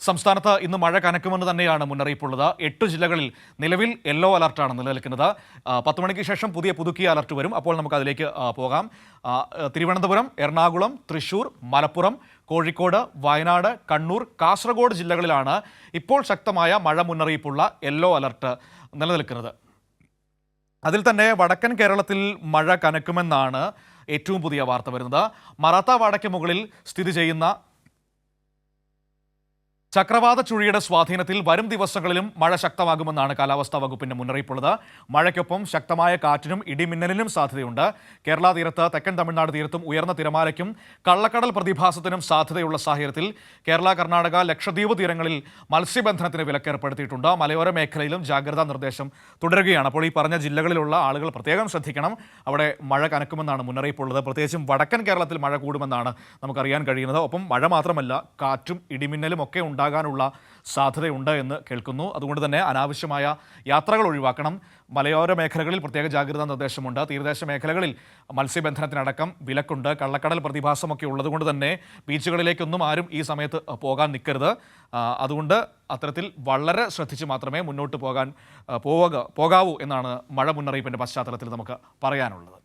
സംസ്ഥാനത്ത് ഇന്ന് മഴ കനക്കുമെന്ന് തന്നെയാണ് മുന്നറിയിപ്പുള്ളത്. 8 ജില്ലകളിൽ നിലവിൽ യെല്ലോ അലർട്ടാണ് നിലനിൽക്കുന്നത്. 10 മണിക്ക് ശേഷം പുതുക്കിയ അലർട്ട് വരും. അപ്പോൾ നമുക്ക് അതിലേക്ക് പോകാം. തിരുവനന്തപുരം, എറണാകുളം, തൃശൂർ, മലപ്പുറം, കോഴിക്കോട്, വയനാട്, കണ്ണൂർ, കാസർഗോഡ് ജില്ലകളിലാണ് ഇപ്പോൾ ശക്തമായ മഴ മുന്നറിയിപ്പുള്ള യെല്ലോ അലർട്ട് നിലനിൽക്കുന്നത്. അതിൽ തന്നെ വടക്കൻ കേരളത്തിൽ മഴ കനക്കുമെന്നാണ് ഏറ്റവും പുതിയ വാർത്ത വരുന്നത്. മറാത്താവാഡയ്ക്ക് മുകളിൽ സ്ഥിതി ചെയ്യുന്ന ചക്രവാത ചുഴിയുടെ സ്വാധീനത്തിൽ വരും ദിവസങ്ങളിലും മഴ ശക്തമാകുമെന്നാണ് കാലാവസ്ഥാ വകുപ്പിന്റെ മുന്നറിയിപ്പുള്ളത്. മഴയ്ക്കൊപ്പം ശക്തമായ കാറ്റിനും ഇടിമിന്നലിനും സാധ്യതയുണ്ട്. കേരള തീരത്ത്, തെക്കൻ തമിഴ്നാട് തീരത്തും ഉയർന്ന തിരമാലയ്ക്കും കള്ളക്കടൽ പ്രതിഭാസത്തിനും സാധ്യതയുള്ള സാഹചര്യത്തിൽ കേരള, കർണാടക, ലക്ഷദ്വീപ് തീരങ്ങളിൽ മത്സ്യബന്ധനത്തിന് വിലക്കേർപ്പെടുത്തിയിട്ടുണ്ട്. മലയോര മേഖലയിലും ജാഗ്രതാ നിർദ്ദേശം തുടരുകയാണ്. അപ്പോൾ ഈ പറഞ്ഞ ജില്ലകളിലുള്ള ആളുകൾ പ്രത്യേകം ശ്രദ്ധിക്കണം. അവിടെ മഴ കനക്കുമെന്നാണ് മുന്നറിയിപ്പുള്ളത്. പ്രത്യേകിച്ചും വടക്കൻ കേരളത്തിൽ മഴ കൂടുമെന്നാണ് നമുക്കറിയാൻ കഴിയുന്നത്. ഒപ്പം മഴ മാത്രമല്ല, കാറ്റും ഇടിമിന്നലും ഒക്കെ ഉണ്ടാകാനുള്ള സാധ്യതയുണ്ട് എന്ന് കേൾക്കുന്നു. അതുകൊണ്ട് തന്നെ അനാവശ്യമായ യാത്രകൾ ഒഴിവാക്കണം. മലയോര മേഖലകളിൽ പ്രത്യേക ജാഗ്രതാ നിർദ്ദേശമുണ്ട്. തീരദേശ മേഖലകളിൽ മത്സ്യബന്ധനത്തിനടക്കം വിലക്കുണ്ട്. കള്ളക്കടൽ പ്രതിഭാസമൊക്കെ ഉള്ളതുകൊണ്ട് തന്നെ ബീച്ചുകളിലേക്കൊന്നും ആരും ഈ സമയത്ത് പോകാൻ നിൽക്കരുത്. അതുകൊണ്ട് അത്തരത്തിൽ വളരെ ശ്രദ്ധിച്ച് മാത്രമേ മുന്നോട്ട് പോകാവൂ എന്നാണ് മഴ മുന്നറിയിപ്പിൻ്റെ പശ്ചാത്തലത്തിൽ നമുക്ക് പറയാനുള്ളത്.